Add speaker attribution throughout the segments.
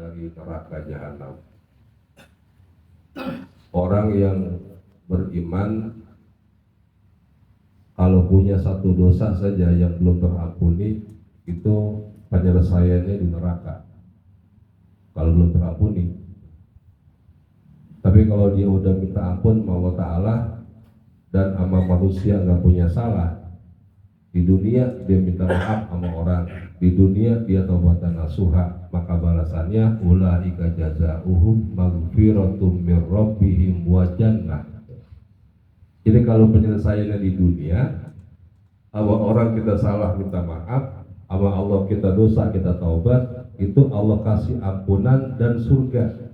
Speaker 1: dari neraka jahanam. Orang yang beriman kalau punya satu dosa saja yang belum terampuni, itu penyelesaiannya di neraka kalau belum terampuni. Tapi kalau dia udah minta ampun sama Allah Ta'ala dan sama manusia nggak punya salah, di dunia dia minta maaf sama orang, di dunia dia taubatan nasuha, maka balasannya ulaika jazaohum maghfiratum mir rabbihim wa jannah. Jadi kalau penyelesaiannya di dunia, sama orang kita salah minta maaf, sama Allah kita dosa kita taubat, itu Allah kasih ampunan dan surga.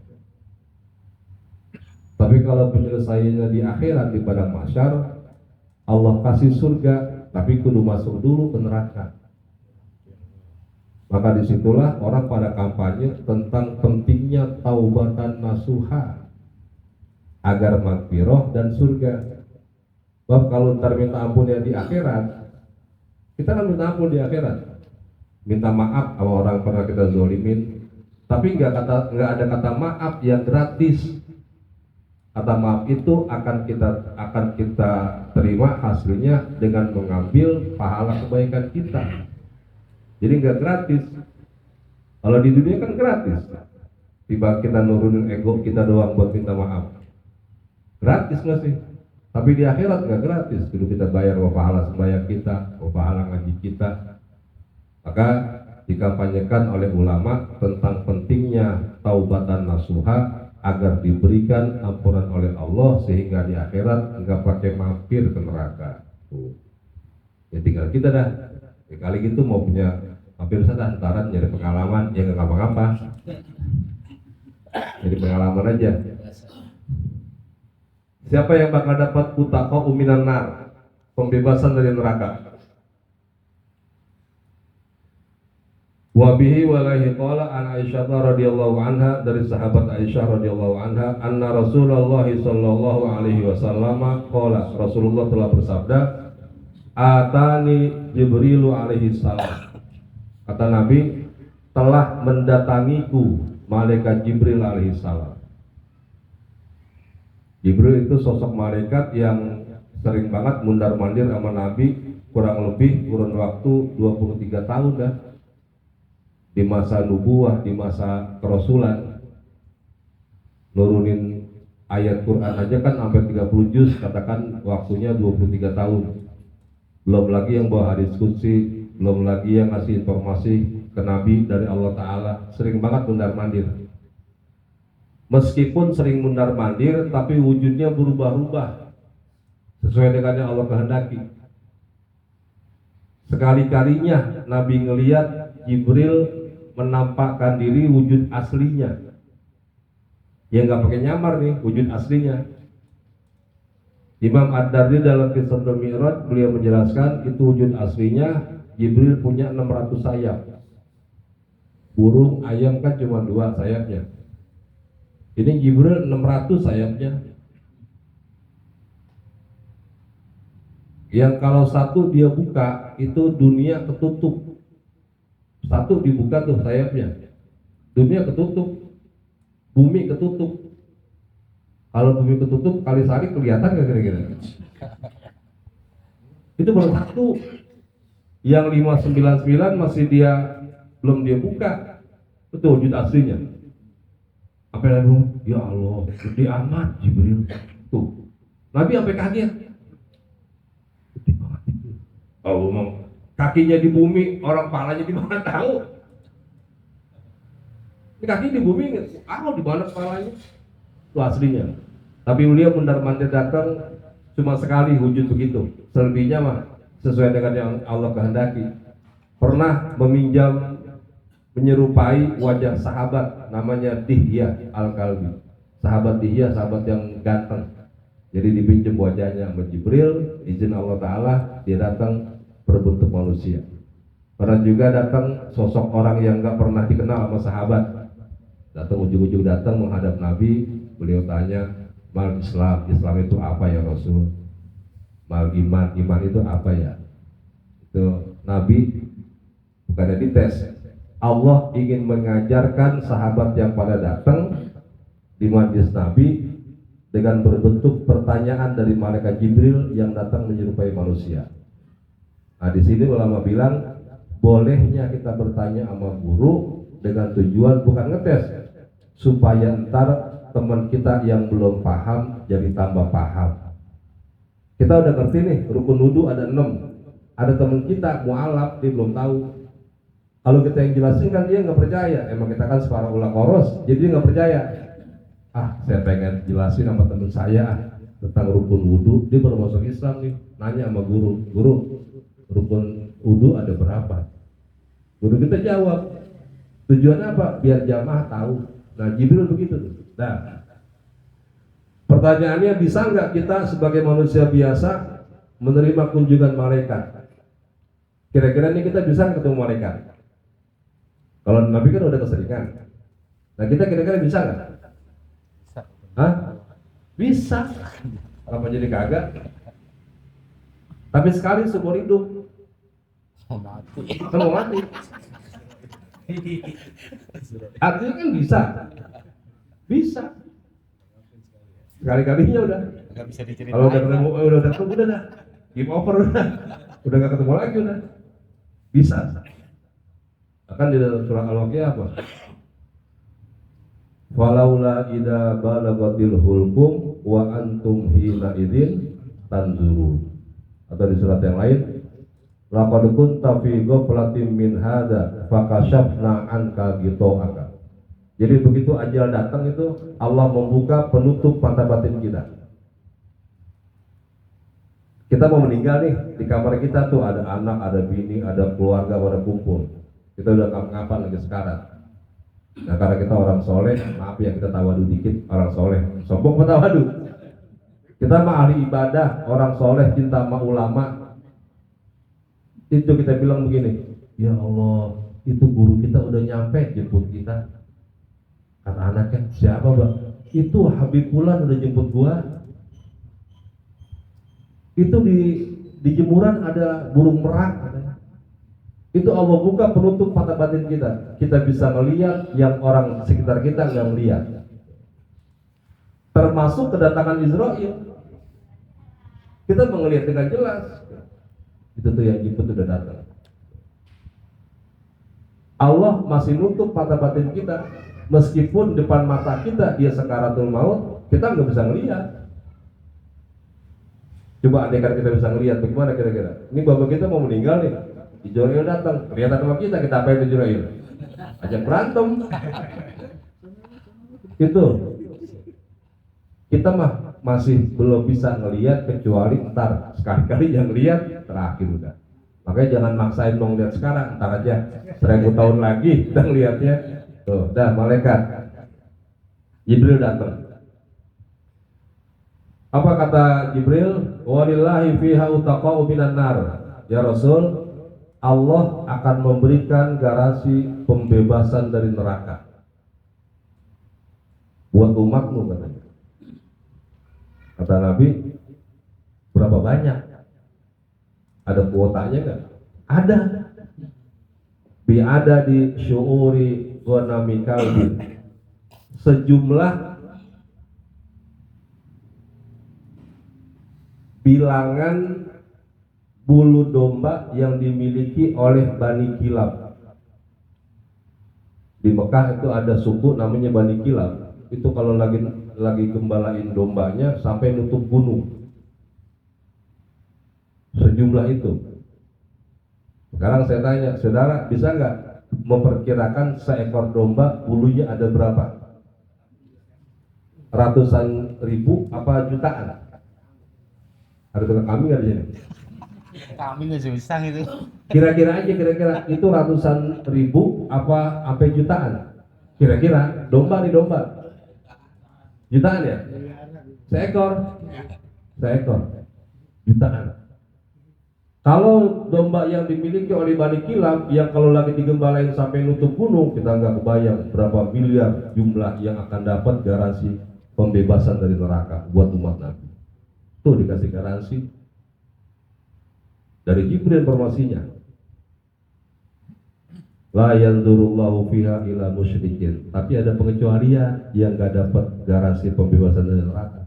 Speaker 1: Tapi kalau penyelesaiannya di akhirat di padang mahsyar, Allah kasih surga, tapi kudu masuk dulu ke neraka. Maka disitulah orang pada kampanye tentang pentingnya taubatan nasuha agar magfirah dan surga. Sebab kalau ntar minta ampun ya di akhirat, kita kan minta ampun di akhirat, minta maaf sama orang pernah kita zolimin, tapi nggak ada kata maaf yang gratis. Kata maaf itu akan kita terima hasilnya dengan mengambil pahala kebaikan kita. Jadi nggak gratis. Kalau di dunia kan gratis. Tiba kita nurunin ego kita doang buat minta maaf, gratis nggak sih? Tapi di akhirat nggak gratis. Dulu kita bayar pahala sembahyang kita, pahala ngaji kita. Maka dikampanyekan oleh ulama tentang pentingnya taubatan nasuha agar diberikan ampunan oleh Allah sehingga di akhirat nggak pakai mampir ke neraka. Ya tinggal kita dah. Ya, kali gitu mau punya mampir saja, ntaran nyari pengalaman ya nggak ngapa-ngapa. Jadi pengalaman aja. Siapa yang bakal dapat utaqa'u minan nar, pembebasan dari neraka? Wa bihi walaihi qala an Aisyah radhiyallahu anha, dari sahabat Aisyah radhiyallahu anha, anna Rasulullah sallallahu alaihi wasallam qala, Rasulullah telah bersabda, atani Jibrilu alaihi salam. Kata Nabi, telah mendatangiku malaikat Jibril alaihi salam. Jibril itu sosok malaikat yang sering banget mundar-mandir sama Nabi, kurun waktu 23 tahun dah. Di masa nubuah, di masa kerasulan, nurunin ayat Quran aja kan sampai 30 juz, katakan waktunya 23 tahun. Belum lagi yang bawa hadis qudsi, belum lagi yang ngasih informasi ke Nabi dari Allah Ta'ala. Sering banget mundar-mandir. Meskipun sering mundar-mandir, tapi wujudnya berubah-ubah sesuai dengan yang Allah kehendaki. Sekali-kalinya Nabi ngelihat Jibril menampakkan diri wujud aslinya. Ya nggak pakai nyamar nih, wujud aslinya. Imam Ad-Dardi dalam Qissatul Mi'raj beliau menjelaskan itu wujud aslinya Jibril punya 600 sayap. Burung ayam kan cuma 2 sayapnya. Ini Jibril 600 sayapnya. Yang kalau satu dia buka itu dunia ketutup. Satu dibuka tuh sayapnya, dunia ketutup, bumi ketutup. Kalau bumi ketutup, Kalisari kelihatan nggak kira-kira? Itu baru satu. Yang 599 masih belum dia buka. Itu wujud aslinya. Apa yang ya Allah, gede amat Jibril. Tuh, Nabi sampai kaget. Gede banget itu. Oh, ngomong. Kakinya di bumi, orang palanya di mana tahu? Ini kaki di bumi, di mana palanya? Itu aslinya. Tapi beliau mundar-mandir datang cuma sekali wujud begitu. Selebihnya mah sesuai dengan yang Allah kehendaki. Pernah menyerupai wajah sahabat namanya Dihya Al-Kalbi. Sahabat Dihya, sahabat yang ganteng. Jadi dipinjam wajahnya sama Jibril, izin Allah Ta'ala dia datang berbentuk manusia. Pernah juga datang sosok orang yang nggak pernah dikenal sama sahabat. Datang ujung-ujung datang menghadap Nabi, beliau tanya, mal Islam, Islam itu apa ya Rasul? Mal iman, iman itu apa ya? Itu Nabi bukannya dites, Allah ingin mengajarkan sahabat yang pada datang di majlis Nabi dengan berbentuk pertanyaan dari malaikat Jibril yang datang menyerupai manusia. Nah, di sini ulama bilang bolehnya kita bertanya sama guru dengan tujuan bukan ngetes, supaya ntar teman kita yang belum paham jadi tambah paham. Kita udah ngerti nih, rukun wudu ada 6. Ada teman kita mualaf, dia belum tahu. Kalau kita yang jelasin kan dia nggak percaya. Emang kita kan separah ulah koros, jadi dia nggak percaya. Saya pengen jelasin sama teman saya tentang rukun wudu. Dia baru masuk Islam nih, nanya sama guru, guru rukun wudu ada berapa? Guru kita jawab, tujuannya apa? Biar jamaah tahu. Nah, Jibril begitu tuh. Nah, pertanyaannya, bisa nggak kita sebagai manusia biasa menerima kunjungan malaikat? Kira-kira ini kita bisa ketemu malaikat? Kalau Nabi kan udah keseringan. Nah, kita kira-kira bisa nggak? Hah? Bisa. Apa jadi kagak? Tapi sekali seumur hidup. Kan mau mati. Artinya kan bisa. Bisa. Sekali-kalinya udah.
Speaker 2: Nggak bisa diceritain.
Speaker 1: Kalau udah ketemu, udah ketemu udah dah. Game over udah. Udah nggak ketemu lagi udah. Bisa. Akan di dalam surah Al-Waqiah apa? Falaula idza balagatil hulqum wa antum hina idzin tanzurun. Atau di surat yang lain, laqad kunta fi ghaflatin min hadza fakashafna anka ghita'aka. Jadi begitu ajal datang itu Allah membuka penutup mata batin kita. Kita mau meninggal nih, di kamar kita tuh ada anak, ada bini, ada keluarga pada kumpul. Kita udah kapan lagi sekarang. Nah, karena kita orang soleh, maaf ya kita tawadu dikit, orang soleh, sombong apa tawadu? Kita mah ahli ibadah, orang soleh, cinta sama ulama. Itu kita bilang begini, ya Allah, itu guru kita udah nyampe jemput kita. Kata anaknya, siapa bang? Itu Habib Fulan udah jemput gua. Itu di jemuran ada burung merak katanya. Itu Allah buka penutup mata batin kita. Kita bisa melihat yang orang sekitar kita nggak melihat. Termasuk kedatangan Israel. Kita melihat dengan jelas. Itu tuh yang jemput udah datang. Allah masih nutup mata batin kita. Meskipun depan mata kita dia sakaratul maut, kita nggak bisa melihat. Coba andaikan kita bisa ngelihat, bagaimana kira-kira? Ini bapak kita mau meninggal nih, Israel datang, kelihatan sama kita apain ke Israel? Ajak berantem. Itu kita mah masih belum bisa ngelihat kecuali ntar sekali-kali yang lihat terakhir udah. Makanya jangan maksain dong lihat sekarang, ntar aja 1000 tahun lagi kita ngelihatnya. Tuh, dah malaikat Jibril datang. Apa kata Jibril? Walillahi fiha utaqa'u minan nar. Ya Rasul, Allah akan memberikan garansi pembebasan dari neraka buat umatmu katanya. Kata Nabi, berapa banyak? Ada kuotanya nggak? Ada. Ada di syu'uri ghanami kalbin. Sejumlah bilangan bulu domba yang dimiliki oleh Bani Kilab. Di Mekah itu ada suku namanya Bani Kilab. Itu kalau lagi gembalain dombanya sampai nutup gunung. Sejumlah itu. Sekarang saya tanya, saudara bisa nggak memperkirakan seekor domba bulunya ada berapa? Ratusan ribu apa jutaan? Ada tukang kambing nggak di sini?
Speaker 2: Kami nggak susah itu.
Speaker 1: Kira-kira itu ratusan ribu apa sampai jutaan? Kira-kira domba nih domba jutaan ya? Seekor jutaan. Kalau domba yang dimiliki oleh Bani Kilab yang kalau lagi digembalain sampai nutup gunung, kita nggak kebayang berapa miliar jumlah yang akan dapat garansi pembebasan dari neraka buat umat Nabi. Tuh dikasih garansi dari Jibril informasinya. La yanzurullahu fiha ila musyrikin. Tapi ada pengecualian yang gak dapat garansi pembebasan dari neraka.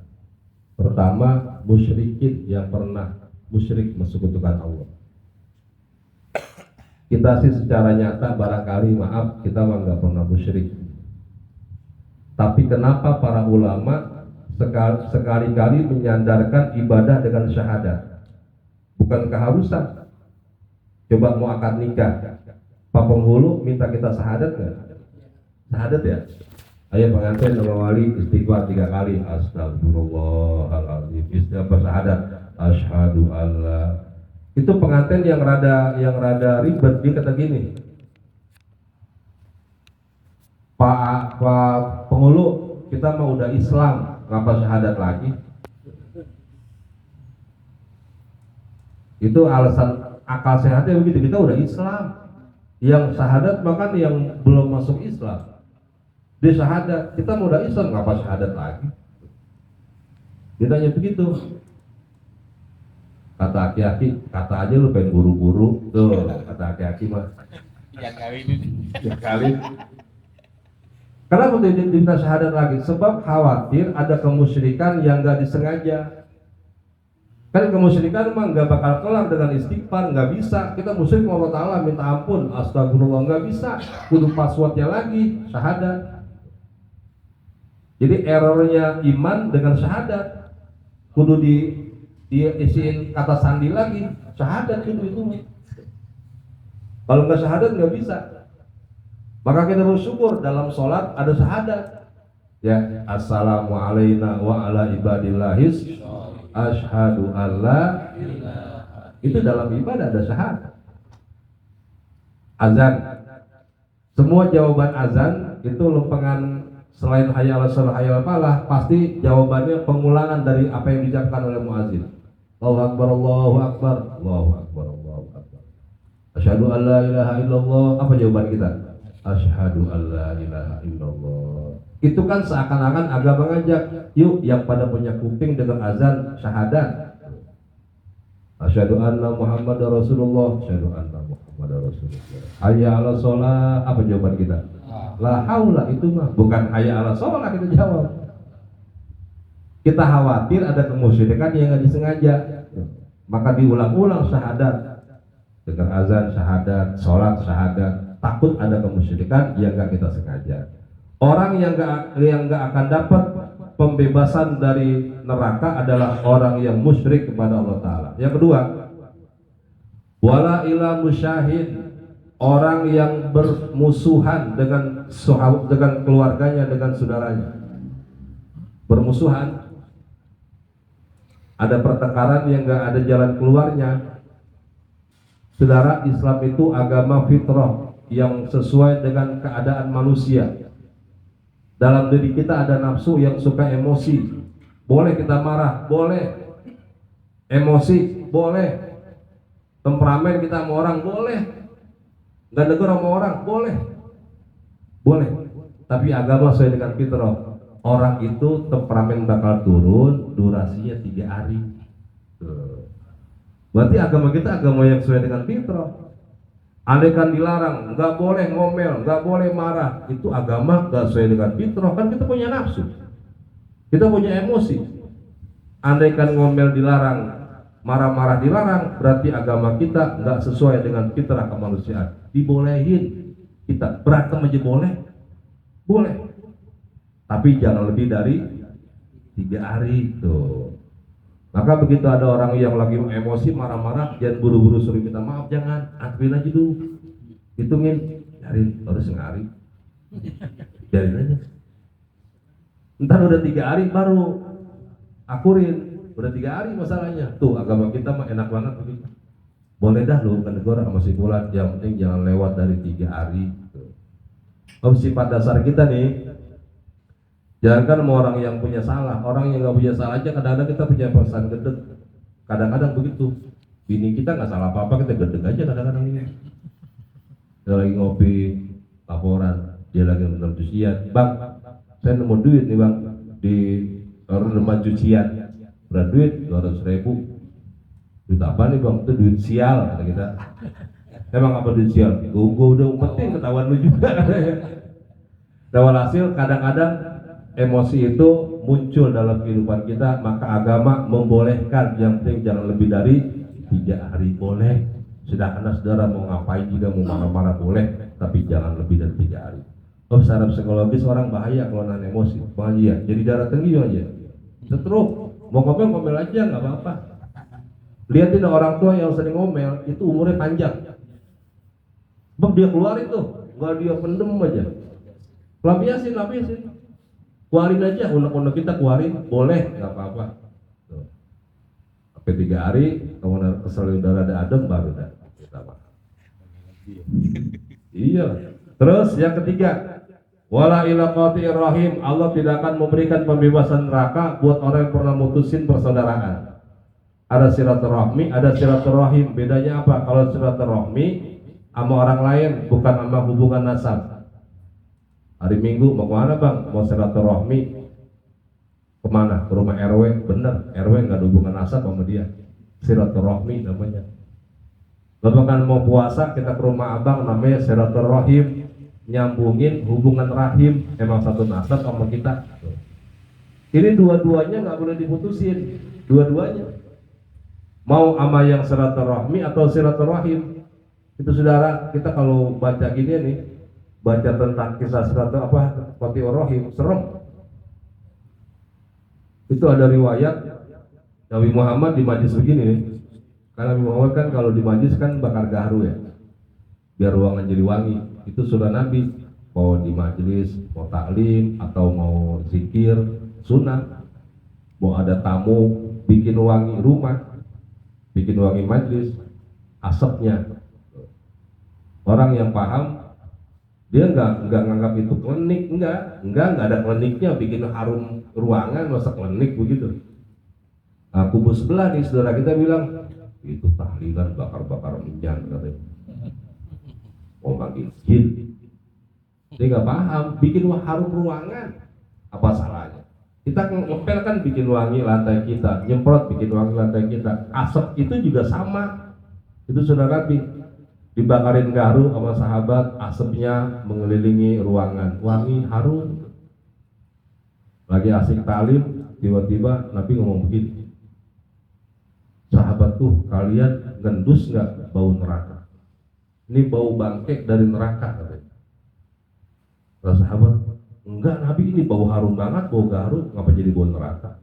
Speaker 1: Pertama, musyrikin yang pernah musyrik mensekutukan Allah. Kita sih secara nyata barangkali maaf kita mah nggak pernah musyrik. Tapi kenapa para ulama sekali-kali menyandarkan ibadah dengan syahadat? Bukan keharusan. Coba mau akad nikah, Pak Penghulu minta kita syahadat nggak? Syahadat ya? Ayo pengantin sama wali istighfar 3 kali. Astagfirullahaladzim. Istighfar syahadat. Asyhadu alla. Itu pengantin yang rada ribet. Dia kata gini, Pak Penghulu, kita mau udah Islam, ngapa syahadat lagi? Itu alasan akal sehatnya begitu. Kita udah Islam, yang syahadat bahkan yang belum masuk Islam dia syahadat, kita mau udah Islam ngapa syahadat lagi? Dia tanya begitu. Kata aki-aki, kata aja lu pengen buru-buru tuh, kata aki-aki mah
Speaker 2: yang kawin
Speaker 1: ya kali. Kenapa dia minta syahadat lagi? Sebab khawatir ada kemusyrikan yang gak disengaja. Kan kemusyrikan mah gak bakal kelar dengan istighfar, gak bisa. Kita musyrik sama Allah Ta'ala minta ampun, astagfirullah, gak bisa. Kudu passwordnya lagi, syahadat. Jadi errornya iman dengan syahadat. Kudu diisiin kata sandi lagi, syahadat itu. Kalau nggak syahadat nggak bisa. Maka kita bersyukur dalam sholat ada syahadat. Ya, assalamu alayna wa ala ibadillahis asyhadu alla. Itu dalam ibadah ada syahadat. Azan. Semua jawaban azan itu lempengan. Selain hayya 'alas shalah, hayya 'alal falah, pasti jawabannya pengulangan dari apa yang diucapkan oleh muadzin. Allahu akbar, Allahu akbar, Allahu akbar, Allahu akbar. Asyhadu an la ilaha illallah. Apa jawaban kita? Asyhadu an la ilaha illallah. Itu kan seakan-akan agama ngajak, yuk yang pada punya kuping dengan azan syahadat. Asyhadu anna Muhammadar Rasulullah, asyhadu anna Muhammadar Rasulullah. Hayya 'alas shalah, apa jawaban kita? La haula, itu mah bukan hayya 'alas shalah kita jawab. Kita khawatir ada kemusyrikan yang nggak disengaja, maka diulang-ulang syahadat, dengar azan syahadat, sholat syahadat. Takut ada kemusyrikan yang nggak kita sengaja. Orang yang nggak akan dapat pembebasan dari neraka adalah orang yang musyrik kepada Allah Ta'ala. Yang kedua, wala ila musyahid, orang yang bermusuhan dengan keluarganya, dengan saudaranya, bermusuhan, ada pertengkaran yang nggak ada jalan keluarnya. Saudara, Islam itu agama fitrah yang sesuai dengan keadaan manusia. Dalam diri kita ada nafsu yang suka emosi. Boleh kita marah, boleh. Emosi, boleh. Temperamen kita sama orang, boleh. Nggak negur sama orang, boleh. Boleh. Tapi agama sesuai dengan fitrah. Orang itu temperamen bakal turun, durasinya 3 hari. Berarti agama kita agama yang sesuai dengan fitrah. Andaikan dilarang, nggak boleh ngomel, nggak boleh marah, itu agama nggak sesuai dengan fitrah. Kan kita punya nafsu, kita punya emosi. Andaikan ngomel dilarang, marah-marah dilarang, berarti agama kita nggak sesuai dengan fitrah kemanusiaan. Dibolehin kita berantem aja boleh, boleh. Tapi jangan lebih dari 3 hari tuh. Maka begitu ada orang yang lagi emosi marah-marah, jangan buru-buru suruh minta maaf, jangan, akuin aja dulu, hitungin, cariin, harus sehari, jadiin aja. Ntar udah 3 hari baru akurin, udah 3 hari masalahnya. Tuh agama kita mah enak banget begitu. Boleh dah lu kan negara sama si bulan, yang penting jangan lewat dari 3 hari. Oh, sifat dasar kita nih. Jangan sama orang yang punya salah, orang yang nggak punya salah aja kadang-kadang kita punya perasaan gedeg. Kadang-kadang begitu. Bini kita nggak salah apa-apa, kita gedeg aja kadang-kadang ini. Dia lagi ngopi, laporan, dia lagi nonton cucian. Bang, saya nemu duit nih bang di rumah cucian. Berapa duit? 200.000. Duit apa nih bang? Itu duit sial kata kita. Emang apa disial? Gue udah umpetin ketahuan lu juga. Dan walhasil kadang-kadang emosi itu muncul dalam kehidupan kita, maka agama membolehkan yang penting jangan lebih dari 3 hari boleh. Sedangkan saudara mau ngapain juga mau marah-marah boleh, tapi jangan lebih dari 3 hari. Oh, secara psikologis orang bahaya kalau nahan emosi, pengajian. Jadi darah tinggi aja, setruk, mau ngomel aja nggak apa-apa. Lihatin orang tua yang sering ngomel itu umurnya panjang. Sebab dia keluarin tuh, nggak dia pendem aja. Lapiasin. Keluarin aja, unek-unek kita keluarin, boleh, nggak apa-apa. Sampai 3 hari, kalau kesel udara ada adem baru dah kita makan. Iya. Terus yang ketiga, wala ila qati'ir rahim, Allah tidak akan memberikan pembebasan neraka buat orang yang pernah mutusin persaudaraan. Ada silaturahmi, ada silaturahim. Bedanya apa? Kalau silaturahmi sama orang lain, bukan sama hubungan nasab. Hari Minggu mau kemana bang? Mau silaturahmi. Kemana? Ke rumah RW. Bener, RW nggak ada hubungan nasab sama dia. Silaturahmi namanya. Lalu kan mau puasa kita ke rumah abang, namanya silaturahim, nyambungin hubungan rahim, emang satu nasab sama kita. Ini dua-duanya nggak boleh diputusin, dua-duanya. Mau ama yang silaturahmi atau silaturahim. Itu saudara, kita kalau baca gini nih, baca tentang kisah qati'ur rahim, serem. Itu ada riwayat Nabi Muhammad di majlis begini nih. Karena Nabi Muhammad kan kalau di majlis kan bakar gaharu ya, biar ruangan jadi wangi. Itu sunnah Nabi. Mau di majlis, mau taklim atau mau zikir, sunnah. Mau ada tamu, bikin wangi rumah, bikin wangi majlis, asapnya. Orang yang paham, dia nggak nganggap itu klinik, enggak ada kliniknya, bikin harum ruangan, masa klinik begitu. Nah, kubu sebelah nih saudara kita bilang itu tahlilan bakar-bakar minyak katanya. Mau manggil jin, dia nggak paham, bikin harum ruangan, apa salahnya? Kita ngepel kan bikin wangi lantai kita, nyemprot bikin wangi lantai kita, asap itu juga sama. Itu saudara Nabi dibakarin gaharu sama sahabat, asapnya mengelilingi ruangan, wangi harum. Lagi asik talim, tiba-tiba Nabi ngomong begini, sahabatku, kalian ngendus nggak bau neraka? Ini bau bangkek dari neraka katanya. Kata sahabat, enggak Nabi, ini bau harum banget, bau gaharu, ngapa jadi bau neraka?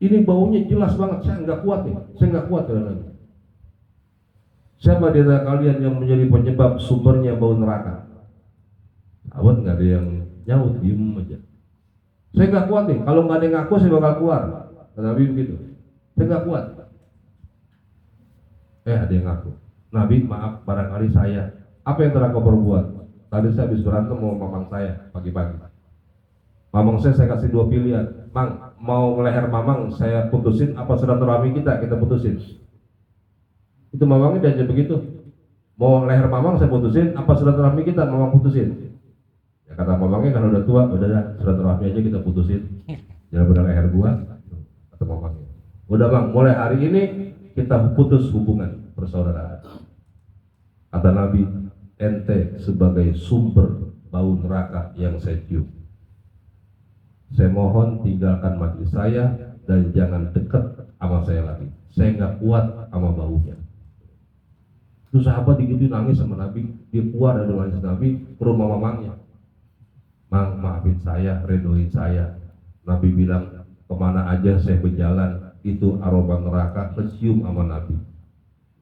Speaker 1: Ini baunya jelas banget, saya nggak kuat nih, saya nggak kuat kata Nabi. Siapa di antara kalian yang menjadi penyebab sumbernya bau neraka? Sahabat nggak ada yang nyaut, diem aja. Saya nggak kuat nih, kalau nggak ada yang ngaku saya bakal keluar. Kata Nabi begitu, saya nggak kuat. Ada yang ngaku, Nabi maaf barangkali saya. Apa yang telah kau perbuat? Tadi saya habis berantem sama mamang saya pagi-pagi. Mamang saya kasih 2 pilihan, Mang, mau leher mamang saya putusin, apa silaturahmi kita putusin. Itu mamangnya diajak begitu, mau leher mamang saya putusin, apa silaturahmi kita mamang putusin. Ya kata mamangnya kan udah tua, udah silaturahmi aja kita putusin, jangan benar leher gua. Kata mamangnya, udah Bang, mulai hari ini kita putus hubungan persaudaraan. Kata Nabi, ente sebagai sumber bau neraka yang saya cium. Saya mohon tinggalkan majlis saya dan jangan dekat sama saya lagi. Saya nggak kuat sama baunya. Terus sahabat digituin nangis sama Nabi, dia keluar dari majlis Nabi ke rumah mamangnya. Mang, maafin saya, redoin saya. Nabi bilang, kemana aja saya berjalan, itu aroma neraka tercium sama Nabi.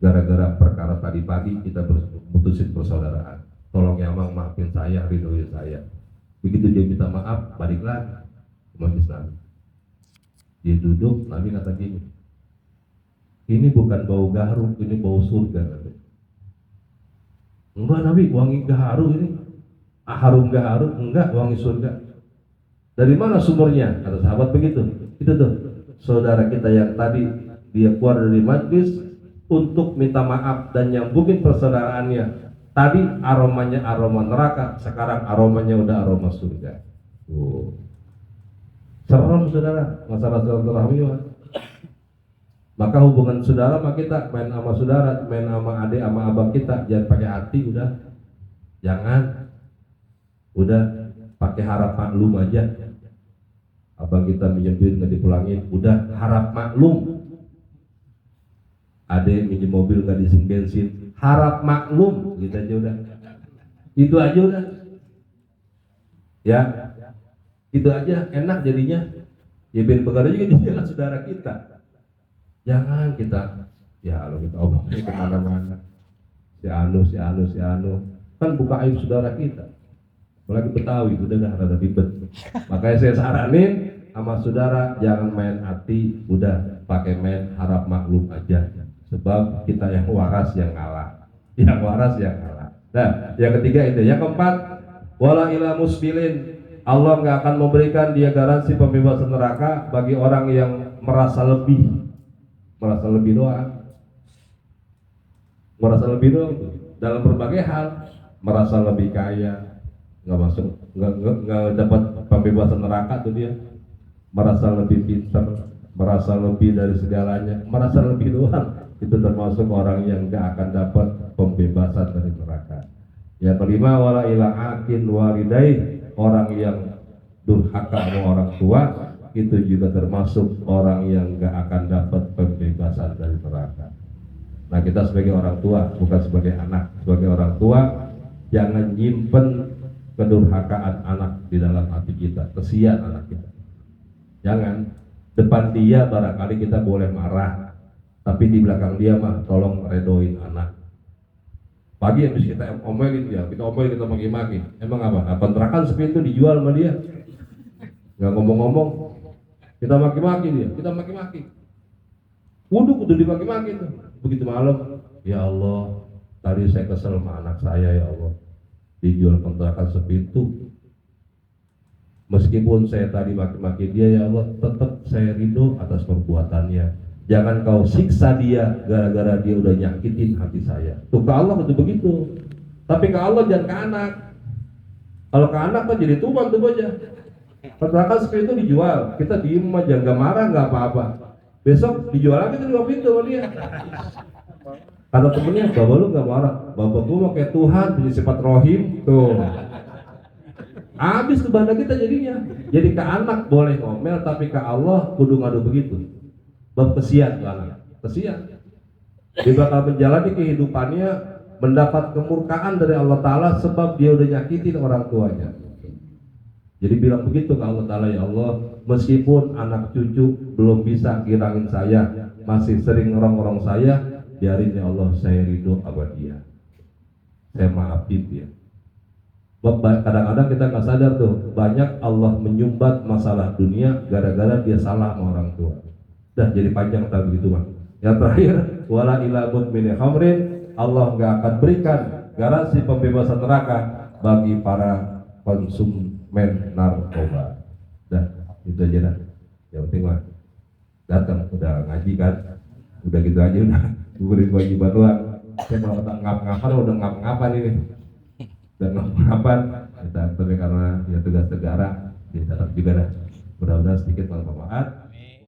Speaker 1: Gara-gara perkara tadi pagi kita putusin persaudaraan. Tolong ya Mang, maafin saya, ridhoin saya. Begitu dia minta maaf, balik lagi ke majlis Nabi. Dia duduk, Nabi kata gini, ini bukan bau gaharu, ini bau surga katanya. Enggak Nabi, wangi gaharu ini, harum gaharu, enggak, wangi surga. Dari mana sumbernya? Kata sahabat begitu. Itu tuh saudara kita yang tadi dia keluar dari majlis untuk minta maaf dan nyambungin persaudaraannya. Tadi aromanya aroma neraka, sekarang aromanya udah aroma surga. Serem saudara, masalah silaturahmi. Maka hubungan saudara sama kita, main sama saudara, main sama adik sama abang kita, jangan pakai hati, udah. Jangan. Udah pakai harap maklum aja. Abang kita minjem duit nggak dipulangin, udah harap maklum. Adik minjem mobil nggak diisi bensin, harap maklum, gitu aja udah. Itu aja udah. Ya, itu aja enak jadinya. Ya biar begadang juga dia saudara kita. Jangan kita, ya kalau kita omongin kemana-mana, si anu, kan buka aib saudara kita. Apalagi Betawi, udah rada ribet. Makanya saya saranin sama saudara jangan main hati, udah pakai main harap maklum aja. Sebab kita yang waras yang ngalah, yang waras yang ngalah. Nah, yang ketiga itu, yang keempat, wala ila musbilin, Allah nggak akan memberikan dia garansi pembebasan neraka bagi orang yang merasa lebih doang, merasa lebih doang dalam berbagai hal, merasa lebih kaya, nggak dapat pembebasan neraka tuh dia, merasa lebih pintar, merasa lebih dari segalanya, merasa lebih doang, itu termasuk orang yang nggak akan dapat pembebasan dari neraka. Yang kelima, wala ila akin walidai, orang yang durhaka sama orang tua, itu juga termasuk orang yang nggak akan dapat pembebasan dari neraka. Nah, kita sebagai orang tua, bukan sebagai anak, sebagai orang tua, jangan nyimpen kedurhakaan anak di dalam hati kita, kesian anak kita. Jangan. Depan dia barangkali kita boleh marah, tapi di belakang dia mah tolong redoin anak. Pagi habis kita omelin dia, kita maki-maki. Emang apa? Nah, kontrakan sepi itu dijual sama dia. Nggak ngomong-ngomong, kita maki-maki dia, kita maki-maki. Wudhu udah dimaki-maki tuh. Begitu malam, ya Allah, tadi saya kesel sama anak saya, ya Allah, dijual kontrakan sepi itu. Meskipun saya tadi maki-maki dia, ya Allah, tetap saya ridho atas perbuatannya. Jangan kau siksa dia gara-gara dia udah nyakitin hati saya. Tuh ke Allah betul begitu. Tapi ke Allah jangan ke anak. Kalau ke anak kan jadi tuban tuh aja. Kontrakan sepi itu dijual, kita diem aja, nggak marah, nggak apa-apa. Besok dijual lagi tuh 2 pintu sama dia. Kata temennya, bapak lu nggak marah, bapak gua mau kayak Tuhan punya sifat rohim tuh. Habis tuh banda kita jadinya. Jadi ke anak boleh ngomel, tapi ke Allah kudu ngadu begitu. Bab kesian ke anak, kesian. Dia bakal menjalani kehidupannya mendapat kemurkaan dari Allah Ta'ala sebab dia udah nyakitin orang tuanya. Jadi bilang begitu ke Allah Ta'ala, ya Allah, meskipun anak cucu belum bisa kirangin saya, masih sering orang-orang saya, biarin ya Allah, saya ridho sama dia, saya maafin dia. Kadang-kadang kita nggak sadar tuh, banyak Allah menyumbat masalah dunia gara-gara dia salah sama orang tua. Dah jadi panjang tadi begitu mah. Yang terakhir, wala ila mudmini khamrin, Allah nggak akan berikan garansi pembebasan neraka bagi para konsumen narkoba. Dah, itu aja dah. Yang penting mah datang, udah ngaji kan, udah gitu aja, udah gugurin kewajiban doang. Saya kalau tak ngap-ngapan udah ngap-ngapan ini, dan ngap-ngapan kita, tapi karena ya tugas negara dicatat juga dah. Mudah-mudahan sedikit bermanfaat.